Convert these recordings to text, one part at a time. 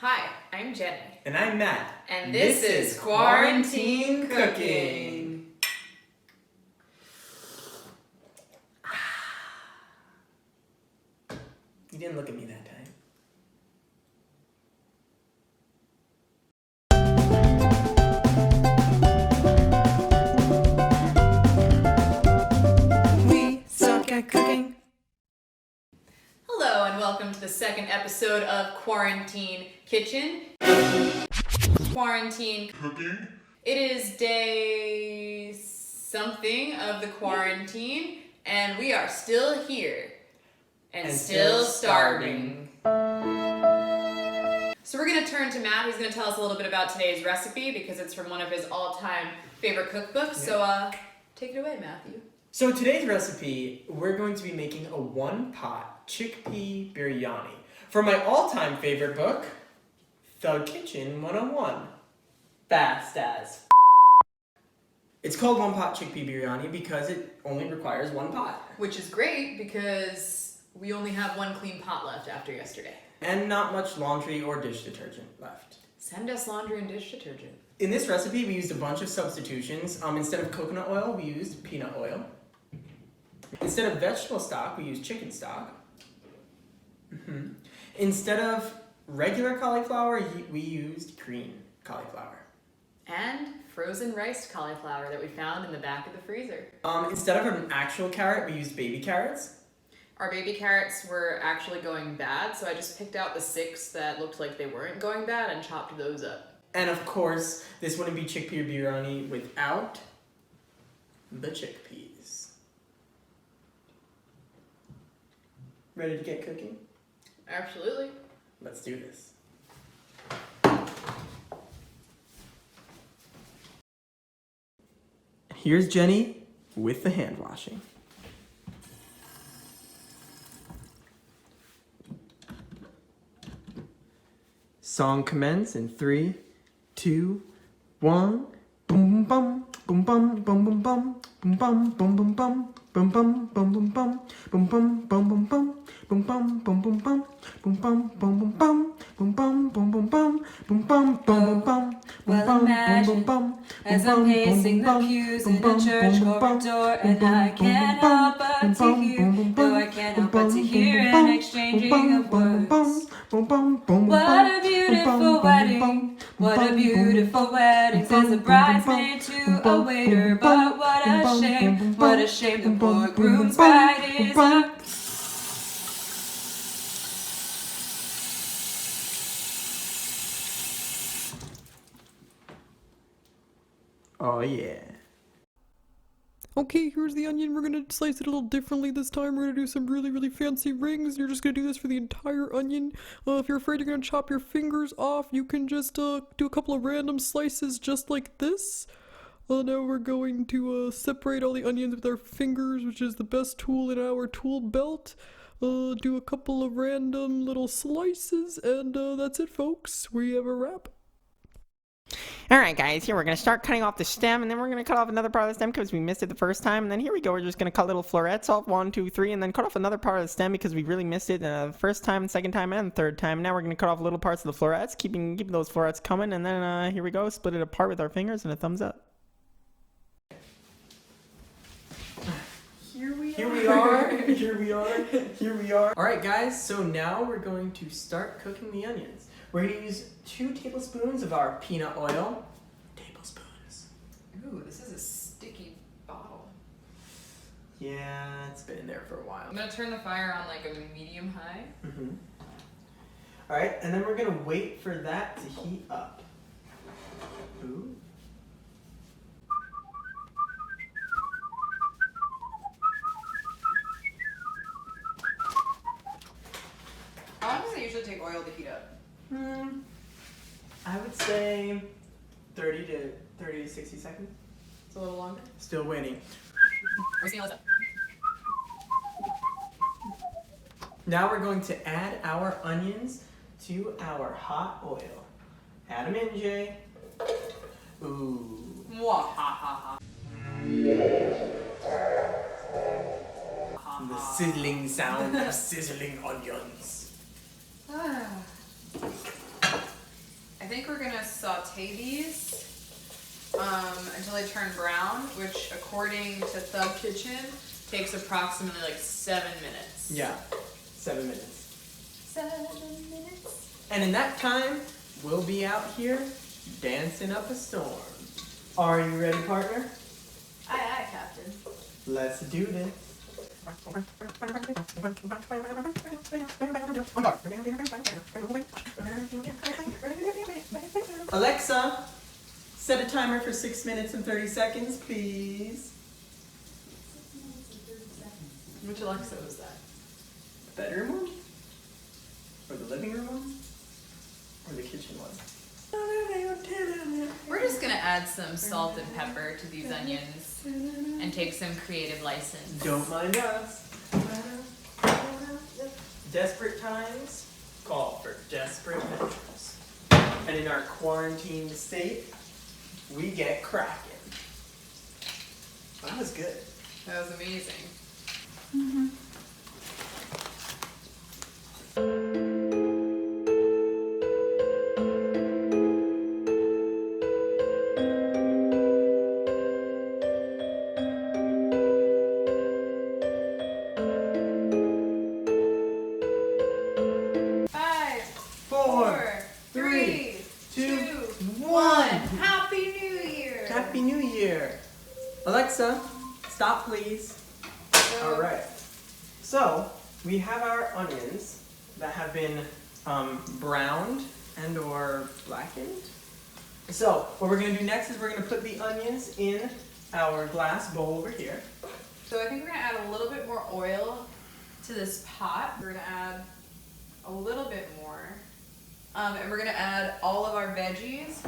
Hi, I'm Jenny. And I'm Matt. And this is Quarantine Cooking. You didn't look at me that time. We suck at cooking. Hello and welcome to the second episode of Quarantine Kitchen. Quarantine Cooking. It is day something of the quarantine and we are still here and still starving. So we're going to turn to Matt, who's going to tell us a little bit about today's recipe because it's from one of his all-time favorite cookbooks. So take it away, Matthew. So today's recipe, we're going to be making a one-pot chickpea biryani from my all-time favorite book, The Kitchen 101. Fast as It's called one-pot chickpea biryani because it only requires one pot. Which is great because we only have one clean pot left after yesterday. And not much laundry or dish detergent left. Send us laundry and dish detergent. In this recipe, we used a bunch of substitutions. Instead of coconut oil, we used peanut oil. Instead of vegetable stock, we used chicken stock. Instead of regular cauliflower, we used green cauliflower. And frozen riced cauliflower that we found in the back of the freezer. Instead of an actual carrot, we used baby carrots. Our baby carrots were actually going bad, so I just picked out the 6 that looked like they weren't going bad and chopped those up. And of course, this wouldn't be chickpea biryani without the chickpeas. Ready to get cooking? Absolutely. Let's do this. Here's Jenny with the hand washing. Song commence in 3, 2, 1. Boom bum boom bum bum bum bum boom bum bum bum bum bum bum bum bum bum boom bum bum bum bum boom bum bum bum bum boom bum bum bum bum boom bum bum bum bum boom bum bum bum bum. Well, imagine as I'm pacing the pews in a church corridor, and I can't help but to hear, though I can't help but to hear an exchanging of words. What a beautiful wedding, what a beautiful wedding, says a bridesmaid to a waiter. But what a shame, the poor groom's bride is a... Oh yeah. Okay, here's the onion. We're gonna slice it a little differently this time. We're gonna do some really fancy rings. You're just gonna do this for the entire onion. If you're afraid you're gonna chop your fingers off, you can just do a couple of random slices just like this. Now we're going to separate all the onions with our fingers, which is the best tool in our tool belt. Do a couple of random little slices, and that's it, folks. We have a wrap. Alright guys, here we're going to start cutting off the stem, and then we're going to cut off another part of the stem because we missed it the first time, and then here we go, we're just going to cut little florets off, 1, 2, 3, and then cut off another part of the stem because we really missed it the first time, second time, and third time. Now we're going to cut off little parts of the florets, keeping those florets coming, and then here we go, split it apart with our fingers and a thumbs up. Here we are. Alright guys, so now we're going to start cooking the onions. We're going to use 2 tablespoons of our peanut oil. Tablespoons. Ooh, this is a sticky bottle. Yeah, it's been in there for a while. I'm gonna turn the fire on like a medium high. Alright, and then we're going to wait for that to heat up. Ooh. How long does it usually take oil to heat up? I would say 30 to 60 seconds. It's a little longer. Still waiting. We're seeing all this up. Now we're going to add our onions to our hot oil. Add them in, Jay. Ooh. Mwahaha. The sizzling sound of sizzling onions. think we're gonna saute these until they turn brown, which according to Thug Kitchen takes approximately like 7 minutes. Yeah, 7 minutes. 7 minutes. And in that time, we'll be out here dancing up a storm. Are you ready, partner? Aye, aye, Captain. Let's do this. Alexa, set a timer for 6 minutes and 30 seconds, please. Which Alexa was that? The bedroom one? Or the living room one? Or the kitchen one? We're just gonna add some salt and pepper to these onions and take some creative license. Don't mind us. Desperate times call for desperate measures. And in our quarantined state, we get cracking. That was good. That was amazing. Five, 4, 3, 2, 1. Happy New Year! Happy New Year. Alexa, stop please. All right. So we have our onions that have been browned and or blackened. So what we're gonna do next is we're gonna put the onions in our glass bowl over here. So I think we're gonna add a little bit more oil to this pot. We're gonna add a little bit more. And we're gonna add all of our veggies.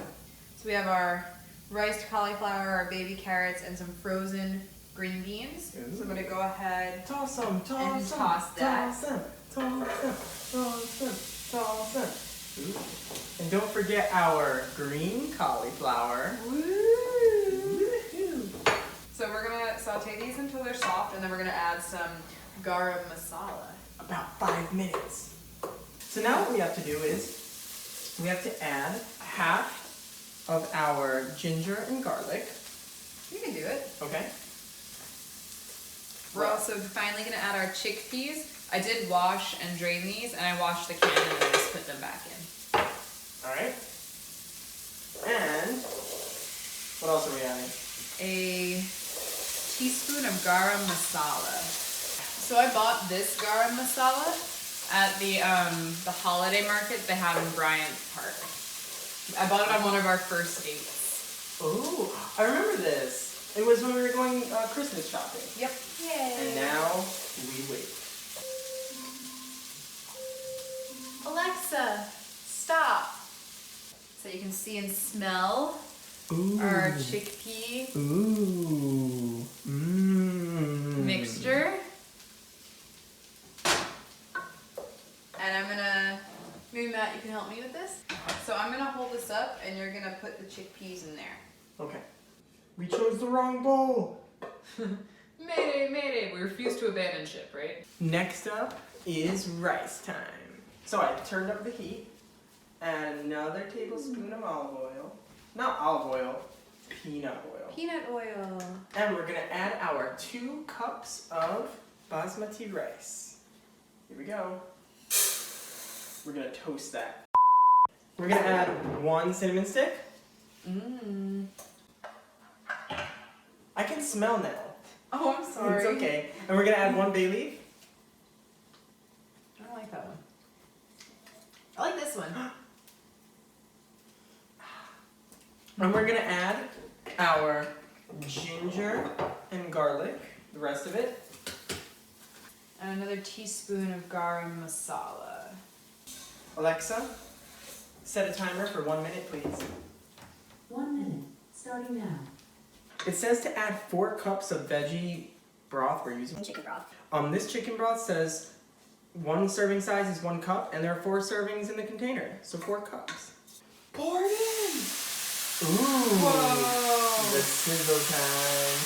So we have our riced cauliflower, our baby carrots, and some frozen green beans. So I'm gonna go ahead. Toss them, And toss that. toss them, toss them. Ooh. And don't forget our green cauliflower. Woo-hoo. So we're gonna saute these until they're soft, and then we're gonna add some garam masala. About 5 minutes. So now what we have to do is we have to add half of our ginger and garlic. You can do it. Okay. We're also finally gonna add our chickpeas. I did wash and drain these, and I washed the can and then I just put them back in. All right. And what else are we adding? A teaspoon of garam masala. So I bought this garam masala at the holiday market they have in Bryant Park. I bought it on one of our first dates. Oh, I remember this. It was when we were going Christmas shopping. Yep. Yay. And now we wait. Alexa, stop. So you can see and smell Ooh. our chickpea Ooh. Mmm. mixture. And I'm gonna, maybe Matt, you can help me with this. So I'm gonna hold this up and you're gonna put the chickpeas in there. Okay. We chose the wrong bowl. Mayday, mayday. We refuse to abandon ship, right? Next up is rice time. So I turned up the heat. Add another tablespoon of olive oil. Not olive oil, peanut oil. Peanut oil. And we're gonna add our 2 cups of basmati rice. Here we go. We're gonna toast that. We're gonna add 1 cinnamon stick. Mmm. I can smell now. Oh, I'm sorry. It's okay. And we're gonna add 1 bay leaf. I don't like that one. I like this one. And we're gonna add our ginger and garlic, the rest of it. And another teaspoon of garam masala. Alexa, set a timer for 1 minute, please. 1 minute, starting now. It says to add 4 cups of veggie broth. We're using Chicken broth. This chicken broth says 1 serving size is 1 cup, and there are 4 servings in the container, so 4 cups. Pour it in. Ooh. Whoa. The sizzle time.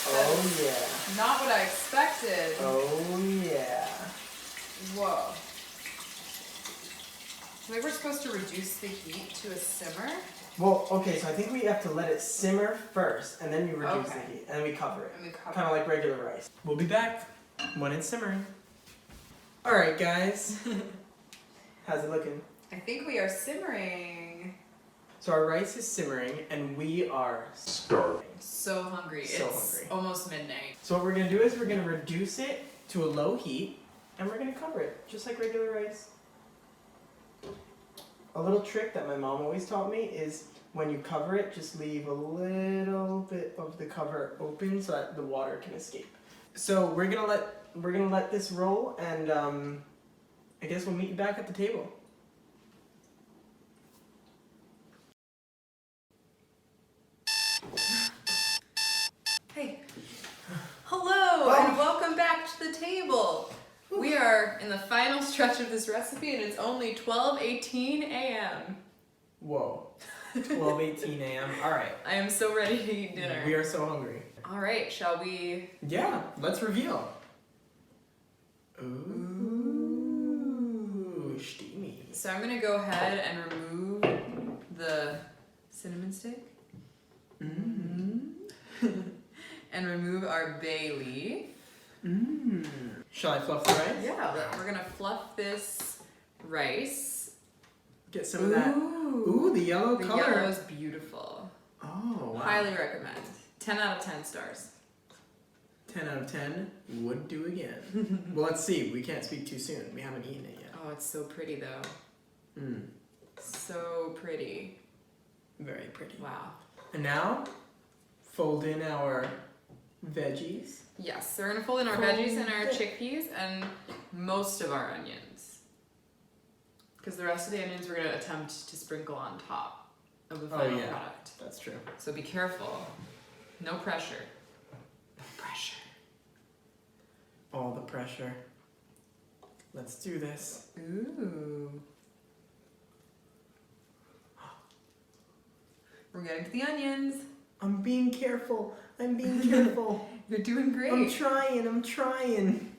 Oh yeah. Not what I expected. Oh yeah. Whoa. I think we're supposed to reduce the heat to a simmer. Well, okay, so I think we have to let it simmer first, and then you reduce Okay. the heat, and then we cover it. And we cover Kind of like regular rice. We'll be back when it's simmering. Alright, guys. How's it looking? I think we are simmering. So our rice is simmering, and we are starving. So hungry. So It's hungry. almost midnight. So what we're going to do is we're going to reduce it to a low heat, and we're going to cover it, just like regular rice. A little trick that my mom always taught me is when you cover it, just leave a little bit of the cover open so that the water can escape. So we're gonna let this roll, and I guess we'll meet you back at the table. Hey. Hello and welcome back to the table. We are in the final stretch of this recipe and it's only 12:18 a.m. Whoa. 12:18 a.m. All right. I am so ready to eat dinner. We are so hungry. All right, shall we? Yeah, let's reveal. Ooh, steamy. So I'm gonna go ahead and remove the cinnamon stick and remove our bay leaf. Shall I fluff the rice? Yeah, we're gonna fluff this rice. Get some of that. Ooh, the yellow The color. yellow is beautiful. Oh, wow. Highly recommend. 10 out of 10 stars. 10 out of 10 would do again. Well, let's see. We can't speak too soon. We haven't eaten it yet. Oh, it's so pretty though. Mm, So pretty. very pretty. Wow. And now, fold in our veggies. Yes, so we're gonna fold in our veggies and our chickpeas and most of our onions. Because the rest of the onions we're gonna attempt to sprinkle on top of the final product. That's true. So be careful. No pressure. No pressure. All the pressure. Let's do this. Ooh. We're getting to the onions. I'm being careful. I'm being careful. You're doing great. I'm trying.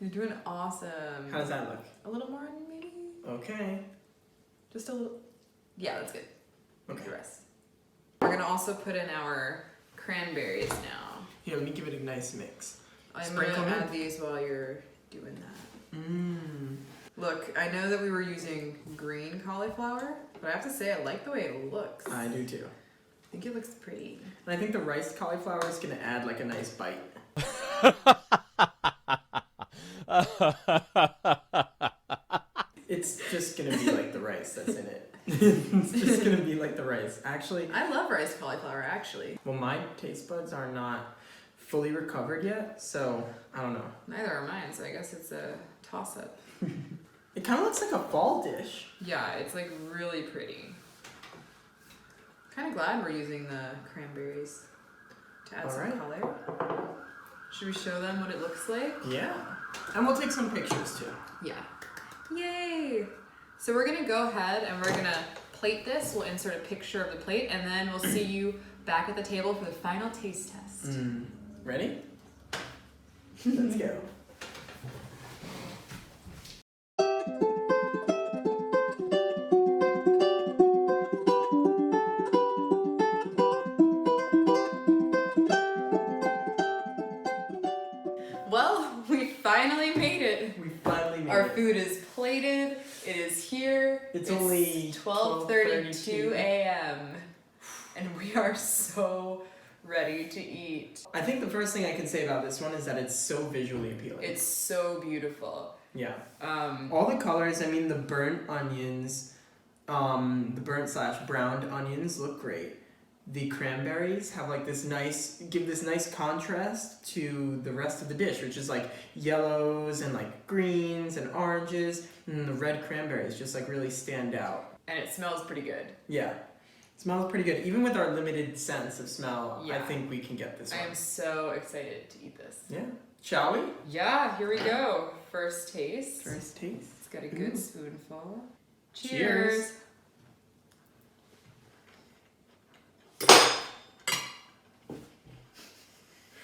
You're doing awesome. How does that look? A little more onion maybe? Okay. Just a little. Yeah, that's good. Make Okay. the rest. We're gonna also put in our cranberries now. Here, let me give it a nice mix. I'm Sprinkle gonna in. add these while you're doing that. Mmm. Look, I know that we were using green cauliflower, but I have to say I like the way it looks. I do too. I think it looks pretty. And I think the riced cauliflower is gonna add like a nice bite. It's just gonna be like the rice that's in it. It's just gonna be like the rice. Actually, I love riced cauliflower actually. well, my taste buds are not fully recovered yet, so I don't know. Neither are mine, so I guess it's a toss up. It kind of looks like a fall dish. Yeah, it's like really pretty. Kind of glad we're using the cranberries to add some Alright. color. Should we show them what it looks like? Yeah. And we'll take some pictures too. Yeah. Yay! So we're gonna go ahead and we're gonna plate this. We'll insert a picture of the plate and then we'll see you back at the table for the final taste test. Ready? Let's go. Well, we finally made it. We finally made Our it. food is plated. It is here. It's only 12:32 a.m. and we are so ready to eat. I think the first thing I can say about this one is that it's so visually appealing. It's so beautiful. Yeah. Um, All the colors, I mean the burnt onions, the burnt / browned onions look great. The cranberries have like this nice, give this nice contrast to the rest of the dish, which is like yellows and like greens and oranges, and the red cranberries just like really stand out. and it smells pretty good. Yeah. It smells pretty good. Even with our limited sense of smell, I Yeah. think we can get this I one. am so excited to eat this. Yeah. Shall we? Yeah, here we go. First taste. First taste. It's got a good Ooh. spoonful. Cheers.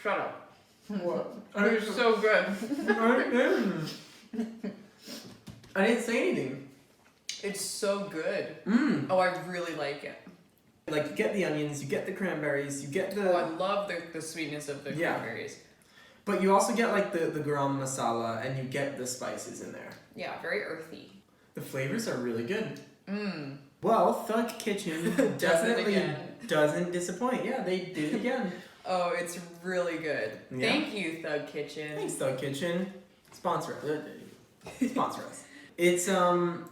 Shut up. What? It's so good. I didn't say anything. It's so good. Mmm. Oh, I really like it. Like you get the onions, you get the cranberries, you get the. Oh, I love the sweetness of the Yeah. cranberries. But you also get like the garam masala, and you get the spices in there. Yeah, very earthy. The flavors are really good. Mmm. Well, Thug Kitchen definitely again. doesn't disappoint. Yeah, they did it again. Oh, it's really good. Yeah. Thank you, Thug Kitchen. Thanks, Thug Kitchen. Sponsor us. Sponsor us. It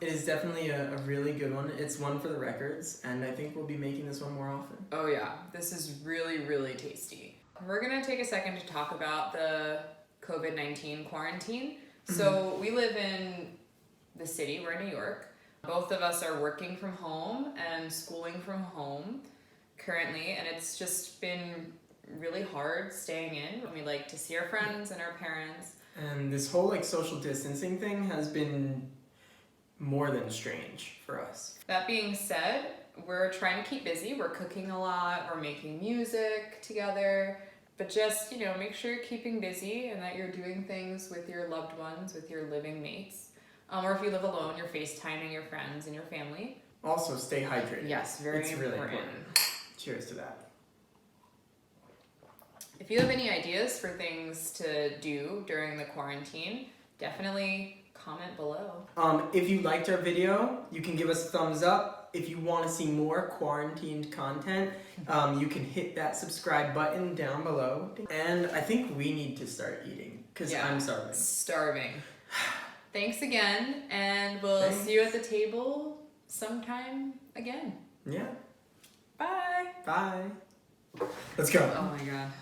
is definitely a really good one. It's one for the records, and I think we'll be making this one more often. Oh yeah, this is really, really tasty. We're gonna take a second to talk about the COVID-19 quarantine. So we live in the city, we're in New York. Both of us are working from home and schooling from home currently, and it's just been really hard staying in. We like to see our friends and our parents. And this whole like social distancing thing has been more than strange for us. That being said, we're trying to keep busy. We're cooking a lot, we're making music together, but just, make sure you're keeping busy and that you're doing things with your loved ones, with your living mates. Or if you live alone, you're FaceTiming your friends and your family. Also, stay hydrated. Yes, very it's important. really important. Cheers to that. If you have any ideas for things to do during the quarantine, definitely comment below. If you liked our video, you can give us a thumbs up. If you want to see more quarantined content, you can hit that subscribe button down below. And I think we need to start eating, because I'm starving. Starving. Thanks again, and we'll see you at the table sometime again. Yeah. Bye. Bye. Let's go. Oh my god.